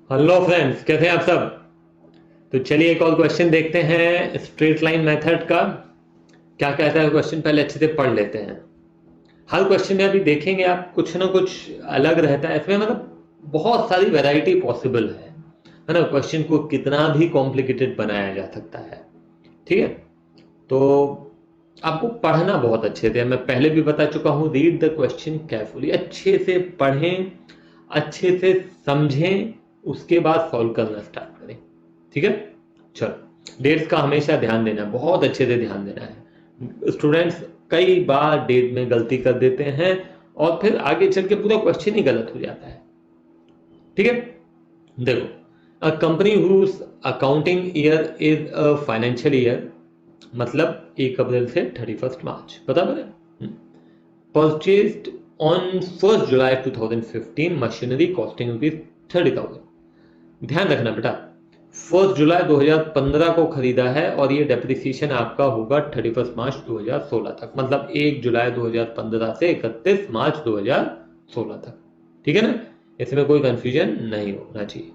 Hello friends, कैसे हैं आप सब। तो चलिए एक और क्वेश्चन देखते हैं स्ट्रेट लाइन मेथड का। क्या कहता है क्वेश्चन, पहले अच्छे से पढ़ लेते हैं। हर क्वेश्चन में अभी देखेंगे आप कुछ ना कुछ अलग रहता है इसमें, मतलब बहुत सारी वैरायटी पॉसिबल है ना। क्वेश्चन को कितना भी कॉम्प्लिकेटेड बनाया जा सकता है। ठीक है, तो आपको पढ़ना बहुत अच्छे से, मैं पहले भी बता चुका हूँ, रीड द क्वेश्चन केयरफुली, अच्छे से पढ़ें, अच्छे से समझें, उसके बाद सॉल्व करना स्टार्ट करें। ठीक है, चलो डेट्स का हमेशा ध्यान देना है, बहुत अच्छे से ध्यान देना है। स्टूडेंट्स कई बार डेट में गलती कर देते हैं और फिर आगे चल के पूरा क्वेश्चन ही गलत हो जाता है। ठीक है, देखो, a company whose accounting year is a financial year, मतलब 1 अप्रैल से 31 मार्च, बराबर है। Purchased on 1 July 2015 machinery costing rupees 30,000। ध्यान रखना बेटा, 1 जुलाई 2015 को खरीदा है और ये डेप्रिसिएशन आपका होगा 31 मार्च 2016 तक, मतलब 1 जुलाई 2015 से 31 मार्च 2016 तक। ठीक है ना, इसमें कोई कंफ्यूजन नहीं होना चाहिए।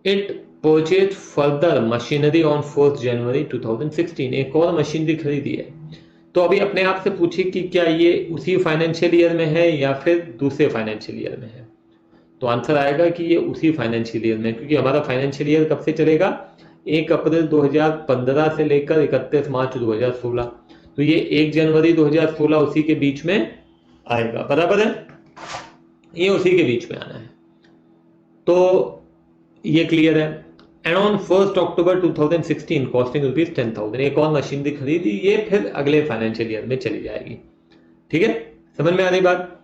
It purchase further machinery on 4 जनवरी 2016, एक और मशीनरी खरीदी है। तो अभी अपने आप से पूछिए कि क्या ये उसी फाइनेंशियल ईयर में है या फिर दूसरे फाइनेंशियल ईयर में है। तो आंसर आएगा कि ये उसी फाइनेंशियल ईयर में, क्योंकि हमारा फाइनेंशियल ईयर कब से चलेगा, 1 अप्रैल 2015 से लेकर 31 मार्च 2016। तो ये 1 जनवरी 2016 उसी के बीच में आएगा, बराबर है, ये उसी के बीच में आना है। तो ये क्लियर है। And on 1 October 2016 costing rupees 10,000, एक और मशीनरी खरीदी, ये फिर अगले फाइनेंशियल ईयर में चली जाएगी। ठीक है, समझ में आ रही बात।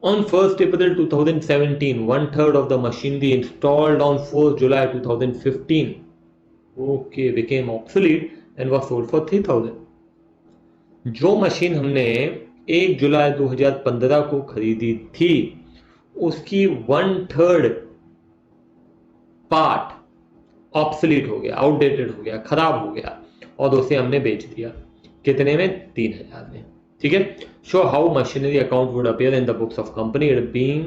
On 1st April 2017, one third of the machinery installed on 4th July 2015 became obsolete and was sold for 3,000। जो मशीन हमने 1 जुलाई 2015 को खरीदी थी, उसकी 1/3 पार्ट ऑब्सलीट हो गया, आउटडेटेड हो गया, खराब हो गया, और उसे हमने बेच दिया। कितने में? 3,000 में। ठीक है, show how machinery account would appear in the books of company it being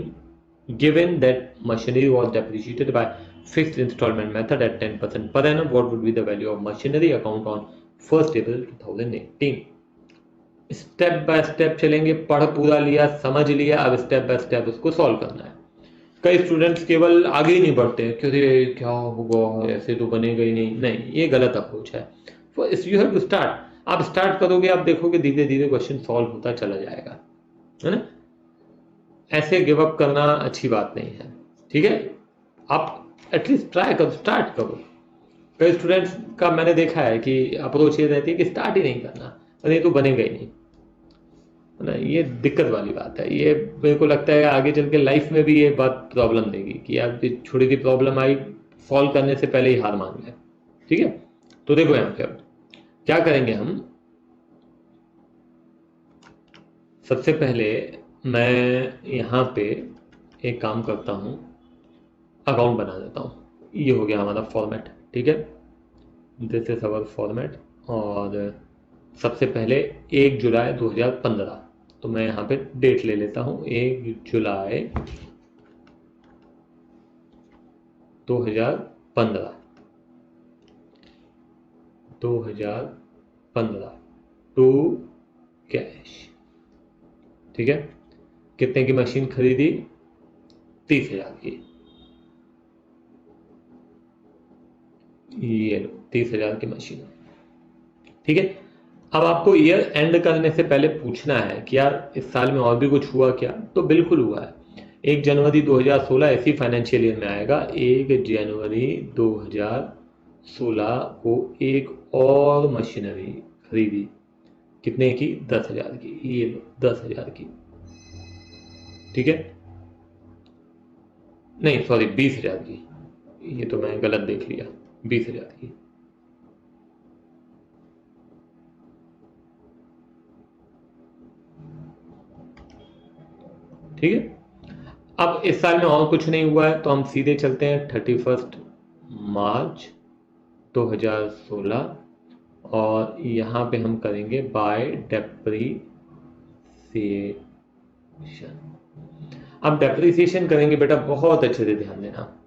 given that machinery was depreciated by fixed instalment method at 10% per what would be the value of machinery account on 1 April 2018। Step by step चलेंगे, पढ़ पूरा लिया, समझ लिया, अब step by step उसको solve करना है। कई स्टूडेंट्स केवल आगे ही नहीं बढ़ते हैं, क्योंकि क्या होगा, ऐसे तो बनेगा ही नहीं, नहीं, ये गलत अप्रोच है। यू हैव टू स्टार्ट, आप स्टार्ट करोगे, आप देखोगे धीरे धीरे क्वेश्चन सॉल्व होता चला जाएगा, है ना। ऐसे गिव अप करना अच्छी बात नहीं है। ठीक है, आप एटलीस्ट ट्राई करो, स्टार्ट करो। कई स्टूडेंट्स का मैंने देखा है कि अप्रोच ये रहती है कि स्टार्ट ही नहीं करना, अरे तो बनेगा ही नहीं, है ना। ये दिक्कत वाली बात है, ये मेरे को लगता है आगे चल के लाइफ में भी ये बात प्रॉब्लम देगी कि यार छोटी सी प्रॉब्लम आई, सॉल्व करने से पहले ही हार मान गए। ठीक है, तो देखो यहाँ पे अब क्या करेंगे हम। सबसे पहले मैं यहाँ पे एक काम करता हूँ, अकाउंट बना देता हूँ। ये हो गया हमारा फॉर्मेट। ठीक है, दिस इज अवर फॉर्मेट। और सबसे पहले 1 जुलाई 2015, तो मैं यहाँ पे डेट ले लेता हूँ, 1 जुलाई 2015, 2015 टू कैश। ठीक है, कितने की मशीन खरीदी? 30,000 की। ये लो 30,000 की मशीन। ठीक है, अब आपको ईयर एंड करने से पहले पूछना है कि यार इस साल में और भी कुछ हुआ क्या, तो बिल्कुल हुआ है। 1 जनवरी 2016 इसी फाइनेंशियल ईयर में आएगा। 1 जनवरी 2016 को एक और मशीनरी खरीदी, कितने की? 10,000 की। ये लो 10,000 की। ठीक है, नहीं सॉरी, 20,000 की, ये तो मैं गलत देख लिया, 20,000 की। ठीक है, अब इस साल में और कुछ नहीं हुआ है, तो हम सीधे चलते हैं 31 मार्च 2016, और यहाँ पे हम करेंगे बाय डेप्रिसिएशन। अब डेप्रिसिएशन करेंगे बेटा, बहुत अच्छे से ध्यान देना।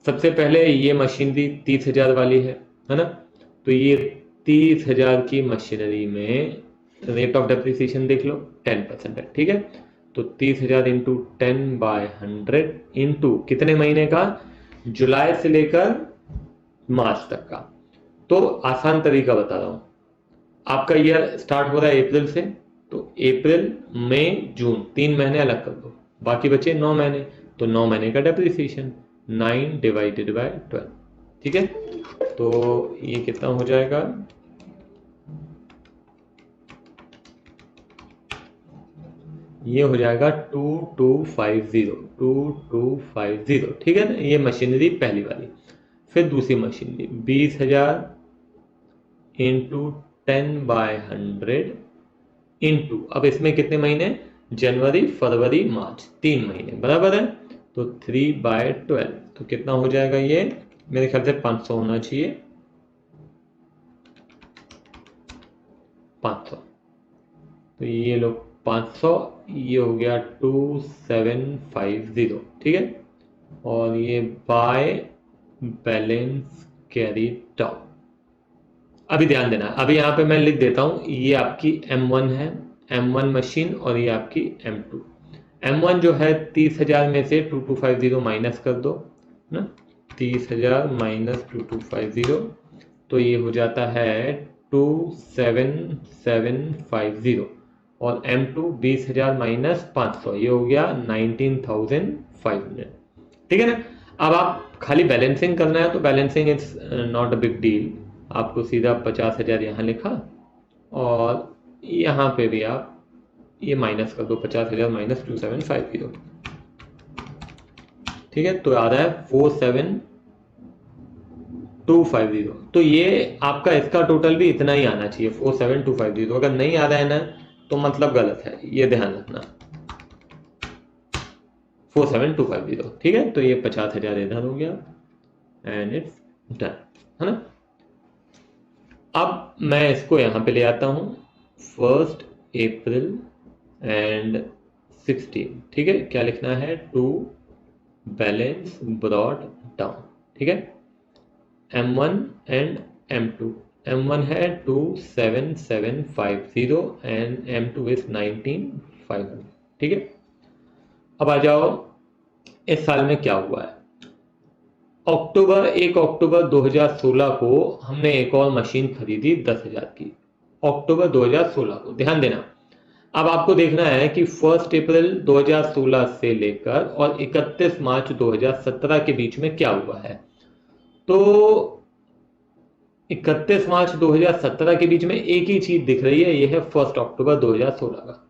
सबसे पहले ये मशीनरी 30,000 वाली है ना, तो ये 30,000 की मशीनरी में रेट ऑफ डेप्रिसिएशन देख लो 10% है, ठीक है। तो 30,000 इंटू 10/100 इंटू कितने महीने का, जुलाई से लेकर मार्च तक का। तो आसान तरीका बता रहा हूं, आपका ईयर स्टार्ट हो रहा है अप्रैल से, तो अप्रैल मई जून 3 महीने अलग कर दो, बाकी बचे 9 महीने, तो 9 महीने का डेप्रिसिएशन 9/12, ठीक है। तो ये कितना हो जाएगा, ये हो जाएगा 2250, ठीक है ना। ये मशीनरी पहली वाली। फिर दूसरी मशीनरी 20,000 इंटू 10/100 इंटू, अब इसमें कितने महीने, जनवरी फरवरी मार्च 3 महीने, बराबर है। तो 3/12, तो कितना हो जाएगा, ये मेरे ख्याल से 500 होना चाहिए, 500। तो ये लो 500, ये हो गया 2750, ठीक है। और ये बाय बैलेंस कैरी डाउन। अभी ध्यान देना, अभी यहाँ पे मैं लिख देता हूँ, ये आपकी M1 है, M1 मशीन, और ये आपकी M2। M1 जो है 30,000 में से 2250 माइनस कर दो ना, 30,000 माइनस 2250, तो ये हो जाता है 27750। और M2 20,000 माइनस 500, ये हो गया 19,500, ठीक है ना। अब आप खाली बैलेंसिंग करना है तो balancing is not a big deal, आपको सीधा 50,000 यहाँ लिखा, और यहाँ पे भी आप ये माइनस कर दो, 50,000 माइनस 2750, ठीक है। तो आ रहा है 47250। तो ये आपका इसका टोटल भी इतना ही आना चाहिए 47250। अगर नहीं आ रहा है ना तो मतलब गलत है, ये ध्यान रखना, 47250, ठीक है। तो ये 50,000 इधर हो गया एंड इट्स डन, है ना। अब मैं इसको यहां पे ले आता हूं 1 अप्रैल एंड 16, ठीक है। क्या लिखना है, टू बैलेंस ब्रॉड डाउन, ठीक है। M1 एंड M2, M1 है 27750 एंड M2 इज 19,500, ठीक है। अब आ जाओ इस साल में क्या हुआ है। 1 अक्टूबर 2016 को हमने एक और मशीन खरीदी 10,000 की, अक्टूबर 2016 को, ध्यान देना। अब आपको देखना है कि 1 अप्रैल 2016 से लेकर और 31 मार्च 2017 के बीच में क्या हुआ है। तो 31 मार्च 2017 के बीच में एक ही चीज दिख रही है, यह है 1 अक्टूबर 2016 का।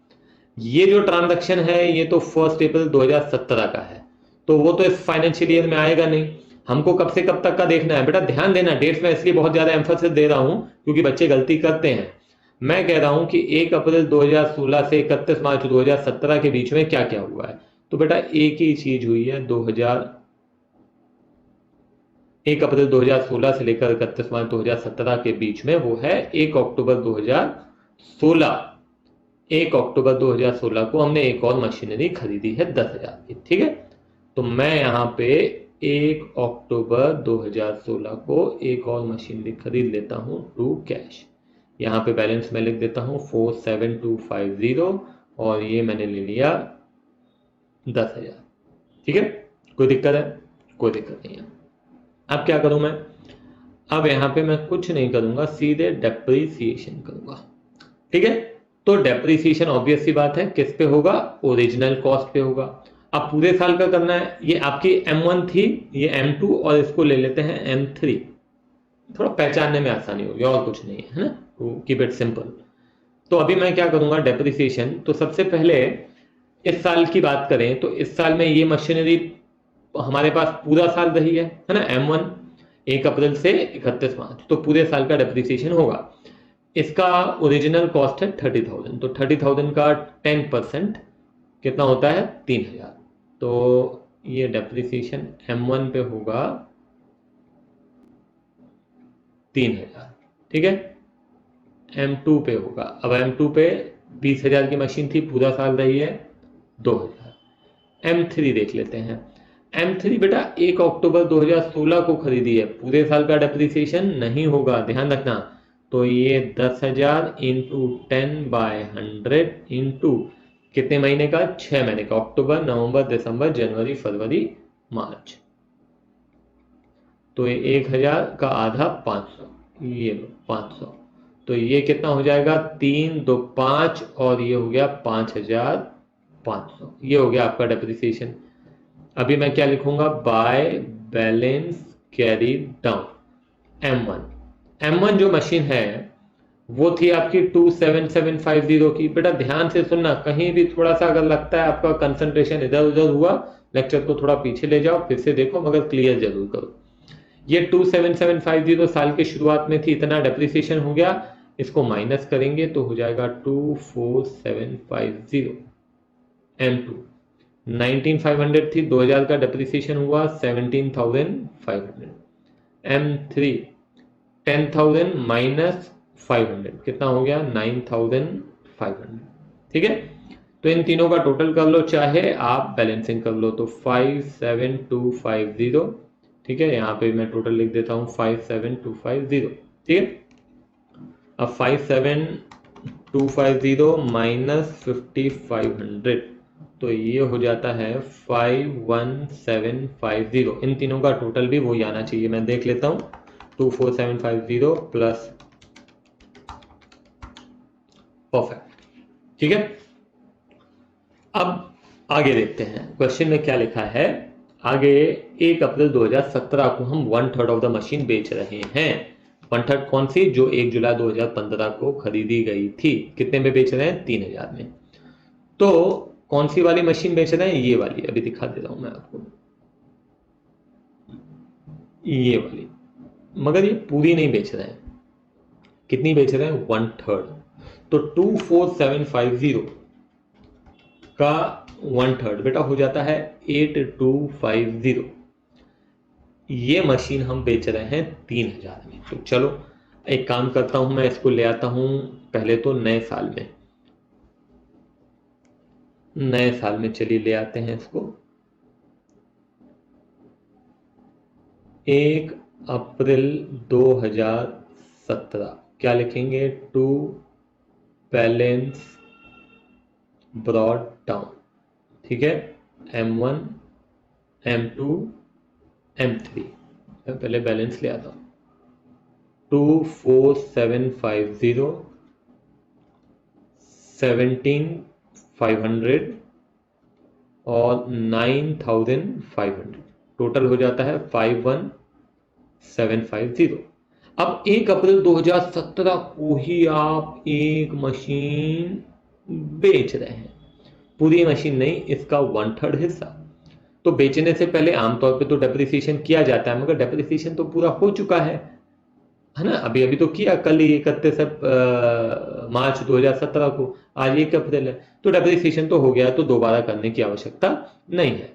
ये जो ट्रांजैक्शन है ये तो 1 अप्रैल 2017 का है, तो वो तो इस फाइनेंशियल ईयर में आएगा नहीं। हमको कब से कब तक का देखना है बेटा, ध्यान देना। डेट्स में इसलिए बहुत ज्यादा एम्फोसिस दे रहा हूं क्योंकि बच्चे गलती करते हैं। मैं कह रहा हूं कि 1 अप्रैल 2016 से 31 मार्च 2017 के बीच में क्या क्या हुआ है। तो बेटा एक ही चीज हुई है, 1 अप्रैल 2016 से लेकर 31 मार्च 2017 के बीच में, वो है 1 अक्टूबर 2016। 1 अक्टूबर 2016 को हमने एक और मशीनरी खरीदी है 10,000 की, ठीक है। तो मैं यहाँ पे 1 अक्टूबर 2016 को एक और मशीनरी खरीद लेता हूँ टू कैश। यहाँ पे बैलेंस में लिख देता हूँ 47250, और ये मैंने ले लिया 10,000, ठीक है। कोई दिक्कत है, कोई दिक्कत नहीं है। अब क्या करूं मैं, अब यहाँ पे मैं कुछ नहीं करूंगा, सीधे डेप्रिसिएशन करूंगा, ठीक है। तो डेप्रिसिएशन ऑब्वियस सी बात है किस पे होगा, ओरिजिनल कॉस्ट पे होगा। अब पूरे साल का करना है, ये आपकी M1 थी, ये M2, और इसको ले लेते हैं M3, थोड़ा पहचानने में आसानी होगी और कुछ नहीं है ना, तो कीप इट सिंपल। तो अभी मैं क्या करूंगा, डेप्रिसिएशन। तो सबसे पहले इस साल की बात करें तो इस साल में ये मशीनरी हमारे पास पूरा साल रही है ना, M1 1 अप्रैल से 31 मार्च, तो पूरे साल का डेप्रिसिएशन होगा। इसका ओरिजिनल कॉस्ट है 30,000, तो 30,000 का 10% कितना होता है, 3,000। तो ये डेप्रिसिएशन M1 पे होगा 3,000, ठीक है। M2 पे होगा, अब M2 पे 20,000 की मशीन थी, पूरा साल रही है 2,000, M3 देख लेते हैं। M3 बेटा 1 अक्टूबर 2016 को खरीदी है, पूरे साल का डेप्रिसिएशन नहीं होगा, ध्यान रखना। तो ये 10,000 इंटू 10/100 इंटू कितने महीने का, 6 महीने का, अक्टूबर नवंबर दिसंबर जनवरी फरवरी मार्च। तो ये 1,000 का आधा 500, ये 500, तो ये कितना हो जाएगा, 3 2 5 और ये हो गया 5,500। ये हो गया आपका डेप्रिसिएशन। अभी मैं क्या लिखूंगा, by balance carry down M1 जो मशीन है वो थी आपकी 27750 की। बेटा ध्यान से सुनना, कहीं भी थोड़ा सा अगर लगता है आपका कंसंट्रेशन इधर उधर हुआ, लेक्चर को थोड़ा पीछे ले जाओ, फिर से देखो, मगर क्लियर जरूर करो। ये 27750 साल की शुरुआत में थी, इतना डेप्रिसिएशन हो गया, इसको माइनस करेंगे तो हो जाएगा 24750 M2। 19,500 थी, 2000 का डेप्रिसिएशन हुआ 17,500। M3 10,000 माइनस 500 कितना हो गया, 9,500। ठीक है, तो इन तीनों का टोटल कर लो, चाहे आप बैलेंसिंग कर लो, तो 57250। ठीक है, यहाँ पे मैं टोटल लिख देता हूँ 57250। ठीक है, अब 57250 माइनस 5500, तो ये हो जाता है 51750। इन तीनों का टोटल भी वही आना चाहिए, मैं देख लेता हूँ। 24750 प्लस, परफेक्ट। ठीक है, अब आगे देखते हैं क्वेश्चन में क्या लिखा है। आगे 1 अप्रैल 2017 को हम 1/3 ऑफ द मशीन बेच रहे हैं। 1/3 कौन सी, जो 1 जुलाई 2015 को खरीदी गई थी। कितने में बेच रहे हैं, 3,000 में। तो कौन सी वाली मशीन बेच रहे हैं, ये वाली, अभी दिखा दे रहा हूं मैं आपको, ये वाली। मगर ये पूरी नहीं बेच रहे हैं, कितनी बेच रहे हैं, 1/3। तो 24750 का 1/3 बेटा हो जाता है 8250। ये मशीन हम बेच रहे हैं 3,000 में। तो चलो एक काम करता हूं, मैं इसको ले आता हूं पहले तो नए साल में। नए साल में चलिए ले आते हैं इसको। 1 अप्रैल 2017 क्या लिखेंगे, टू बैलेंस ब्रॉड डाउन। ठीक है, M1 M2 M3, मैं पहले बैलेंस ले आता हूं। 24750 17,500 और 9,500, टोटल हो जाता है 51,750। अब 1 अप्रैल 2017 को ही आप एक मशीन बेच रहे हैं, पूरी मशीन नहीं, इसका 1/3 हिस्सा। तो बेचने से पहले आमतौर पे तो डेप्रिसिएशन किया जाता है, मगर डेप्रिसिएशन तो पूरा हो चुका है ना, अभी अभी तो किया, कल ही 31 मार्च 2017 को, आज 1 अप्रैल है, तो डेप्रिसिएशन तो हो गया, तो दोबारा करने की आवश्यकता नहीं है।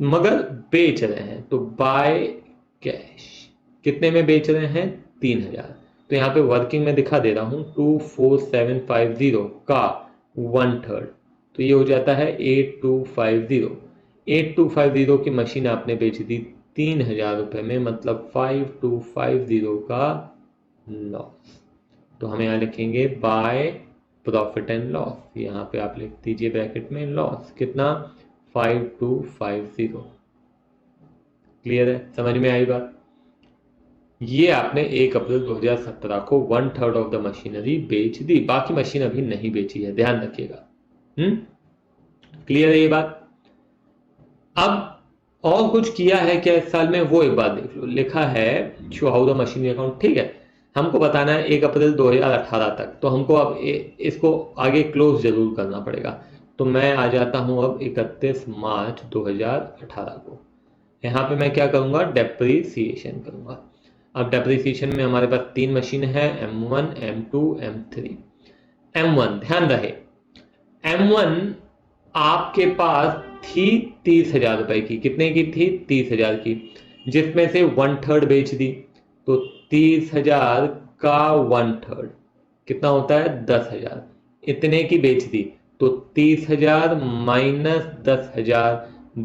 मगर बेच रहे हैं तो बाय कैश, कितने में बेच रहे हैं, 3,000। तो यहाँ पे वर्किंग में दिखा दे रहा हूं, 24750 का 1/3, तो ये हो जाता है 8250। 8250 की मशीन आपने बेच दी 3,000 रुपए में, मतलब 5250 का लॉस। तो हम यहाँ लिखेंगे बाय प्रॉफिट एंड लॉस, यहाँ पे आप लिख दीजिए ब्रैकेट में लॉस, कितना, 5250। क्लियर है, समझ में आई बात। ये आपने 1 अप्रैल 2017 को 1/3 ऑफ द मशीनरी बेच दी, बाकी मशीन अभी नहीं बेची है, ध्यान रखिएगा। क्लियर है ये बात। अब और कुछ किया है क्या इस साल में, वो एक बात देख लो। लिखा है show how the machinery account. ठीक है, हमको बताना है 1 अप्रैल 2018 तक, तो हमको अब इसको आगे क्लोज जरूर करना पड़ेगा। तो मैं आ जाता हूं अब 31 मार्च 2018 को। यहाँ पे मैं क्या करूंगा, डेप्रिसिएशन करूंगा। अब डेप्रिसिएशन में हमारे पास 3 मशीन है, M1 M2 M3। M1 ध्यान रहे, M1 आपके पास थी 30,000 रुपए की, कितने की थी, 30,000 की, जिसमें से 1/3 बेच दी, तो 30,000 का 1/3 कितना होता है, 10,000, इतने की बेच दी। तो 30,000 माइनस 10,000,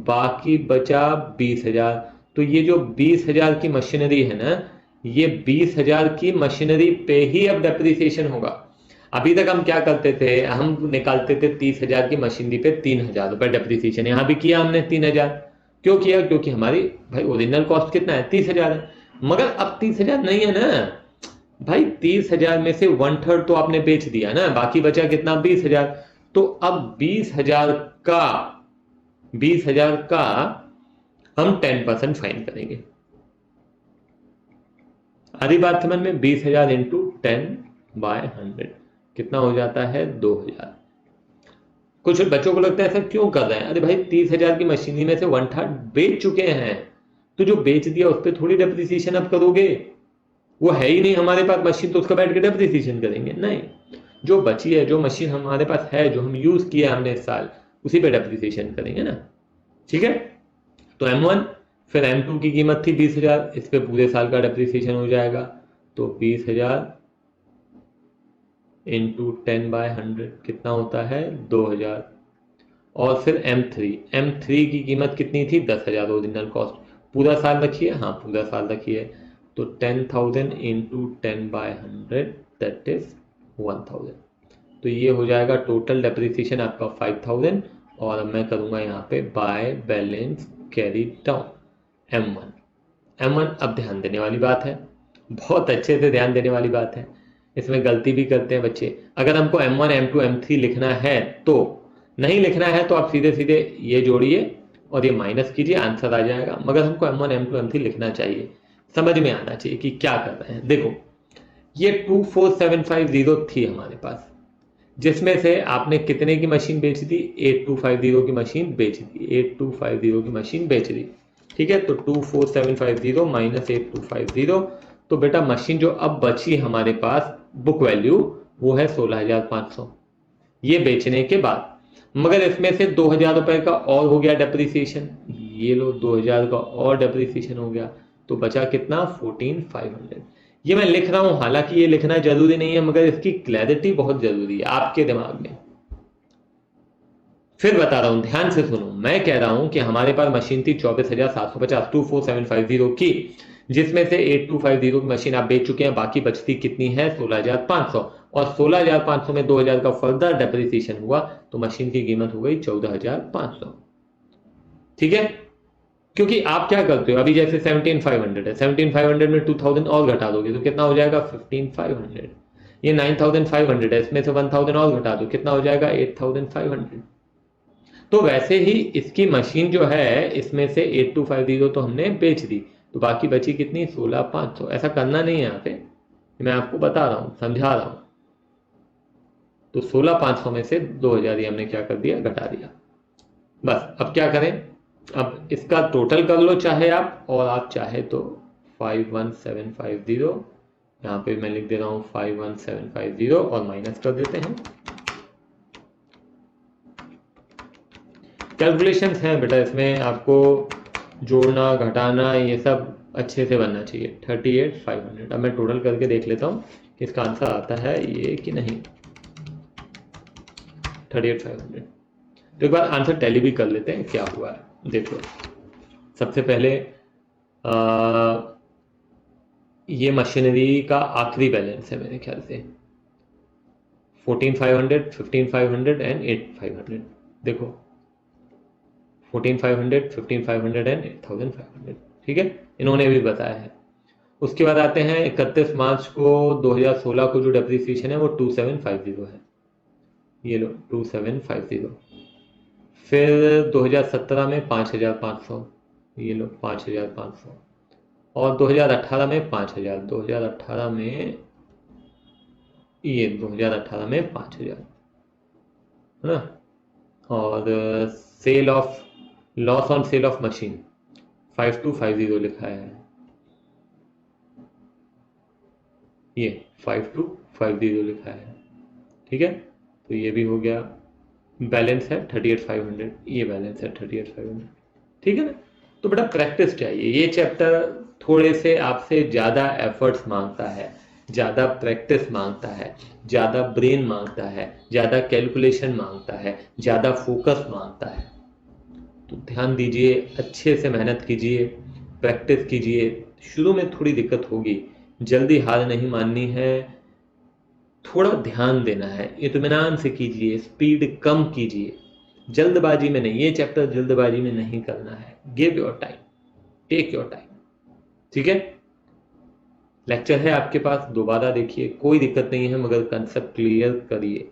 बाकी बचा 20,000। तो ये जो 20,000 की मशीनरी है ना, ये 20,000 की मशीनरी पे ही अब डेप्रिसिएशन होगा। अभी तक हम क्या करते थे, हम निकालते थे 30,000 की मशीनरी पे 3,000 रुपए डेप्रिसिएशन। यहां भी किया हमने 3,000। क्यों किया? क्योंकि हमारी भाई ओरिजिनल कॉस्ट कितना है, 30,000 है। मगर अब 30,000 नहीं है ना भाई, 30,000 में से 1/3 तो आपने बेच दिया ना, बाकी बचा कितना, 20,000। तो अब 20,000 का हम 10% फाइन करेंगे। आधी बात समझ में? 20,000 इंटू 10/100 कितना हो जाता है, 2,000। कुछ बच्चों को लगता है ऐसा क्यों कर रहे हैं, अरे भाई 30,000 की मशीनरी में से 1/3 बेच चुके हैं, तो जो बेच दिया उस पर थोड़ी डेप्रिसिएशन अब करोगे, वो है ही नहीं हमारे पास मशीन, तो उसका बैठ के डेप्रिसिएशन करेंगे? नहीं, जो बची है, जो मशीन हमारे पास है, जो हम यूज किया हमने इस साल, उसी पे डेप्रिसिएशन करेंगे ना। ठीक है, तो M1, फिर M2 की कीमत थी 20,000, इस पे पूरे साल का डेप्रिसिएशन हो जाएगा। तो 20,000 इंटू 10/100 कितना होता है, 2,000। और फिर M3 की कीमत कितनी थी, 10,000 ओरिजिनल कॉस्ट। पूरा साल रखिए, हाँ पूरा साल रखिए। तो 10,000 इंटू 10/100 दैट इज 1,000। तो ये हो जाएगा टोटल डेप्रिसिएशन आपका 5,000। और अब मैं करूँगा यहाँ पे by balance carry down M1। अब ध्यान देने वाली बात है, बहुत अच्छे से ध्यान देने वाली बात है। इसमें गलती भी करते हैं बच्चे। अगर हमको M1 M2 M3 लिखना है, तो नहीं लिखना है तो आप सीधे सीधे ये जोड़िए और ये माइनस कीजिए, आंसर आ जाएगा। मगर हमको M1 M2 M3 लिखना चाहिए, समझ में आना चाहिए कि क्या कर रहे हैं। देखो, ये 24750 थी हमारे पास, जिसमें से आपने कितने की मशीन बेच दी, 8250 की मशीन बेच दी, 8250 की मशीन बेच दी। ठीक है, तो 24750 माइनस 8250, तो बेटा मशीन जो अब बची हमारे पास बुक वैल्यू, वो है 16,500 ये बेचने के बाद। मगर इसमें से 2,000 रुपए का और हो गया डेप्रिसिएशन, ये लो 2,000 का और डेप्रिसिएशन हो गया, तो बचा कितना, 14,500। ये मैं लिख रहा हूं, हालांकि ये लिखना जरूरी नहीं है, मगर इसकी क्लैरिटी बहुत जरूरी है आपके दिमाग में। फिर बता रहा हूं, ध्यान से सुनो। मैं कह रहा हूं कि हमारे पास मशीन थी 24,750, 24750 की, जिसमें से 8250 की मशीन आप बेच चुके हैं, बाकी बचती कितनी है, 16,500। और 16,500 में 2,000 का फर्दर डेप्रिसिएशन हुआ, तो मशीन की कीमत हो गई 14,500। ठीक है, क्योंकि आप क्या करते हो, अभी जैसे 17,500 है, 17,500 में 2,000 और घटा दोगे तो कितना हो जाएगा, 15,500। ये 9,500 है, इसमें से 1,000 और घटा दो, कितना हो जाएगा, 8,500। तो वैसे ही इसकी मशीन जो है, इसमें से 8250 तो हमने बेच दी, तो बाकी बची कितनी, 16,500। ऐसा करना नहीं है यहाँ पे, मैं आपको बता रहा हूँ, समझा रहा हूँ। तो 16,500 में से 2,000 ही हमने क्या कर दिया, घटा दिया। बस अब क्या करें, अब इसका टोटल कर लो चाहे आप, और आप चाहे तो 51750, यहाँ पे मैं लिख दे रहा हूँ 51750 और माइनस कर देते हैं। कैलकुलेशंस हैं बेटा, इसमें आपको जोड़ना घटाना ये सब अच्छे से बनना चाहिए। 38,500। अब मैं टोटल करके देख लेता हूँ कि इसका आंसर आता है ये कि नहीं, 38,500। तो एक बार आंसर टैली भी कर लेते हैं क्या हुआ है। देखो, सबसे पहले ये मशीनरी का आखिरी बैलेंस है मेरे ख्याल से, 14,500, 15,500 एंड 8,500। देखो 14,500, 15,500 एंड 8,500। ठीक है, इन्होंने भी बताया है। उसके बाद आते हैं 31 मार्च को 2016 को जो डेप्रिसिएशन है वो 2,750 है, ये लो 2,750। फिर 2017 में 5,500, ये लो 5,500। और 2018 में 5,000, 2018 में ये 2018 में 5,000 है ना। और sale of, loss on sale of machine 5,250 लिखा है, ये 5,250 लिखा है। ठीक है, तो ये भी हो गया। बैलेंस है 38,500, ये बैलेंस है 38,500। ठीक है ना। तो बेटा प्रैक्टिस चाहिए, ये चैप्टर थोड़े से आपसे ज़्यादा एफर्ट्स मांगता है, ज़्यादा प्रैक्टिस मांगता है, ज़्यादा ब्रेन मांगता है, ज़्यादा कैलकुलेशन मांगता है, ज़्यादा फोकस मांगता है। तो ध्यान दीजिए, अच्छे से मेहनत कीजिए, प्रैक्टिस कीजिए। शुरू में थोड़ी दिक्कत होगी, जल्दी हार नहीं माननी है, थोड़ा ध्यान देना है, इत्मीनान से कीजिए, स्पीड कम कीजिए, जल्दबाजी में नहीं। ये चैप्टर जल्दबाजी में नहीं करना है। Give your time, take your time. ठीक है, लेक्चर है आपके पास, दोबारा देखिए, कोई दिक्कत नहीं है, मगर कंसेप्ट क्लियर करिए।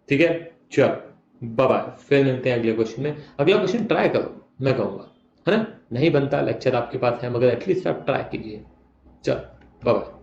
ठीक है, चलो बाय बाय, फिर मिलते हैं अगले क्वेश्चन में। अगला क्वेश्चन ट्राई करो, मैं कहूँगा, है ना। नहीं बनता लेक्चर आपके पास है, मगर एटलीस्ट आप ट्राई कीजिए। चलो बाय बाय।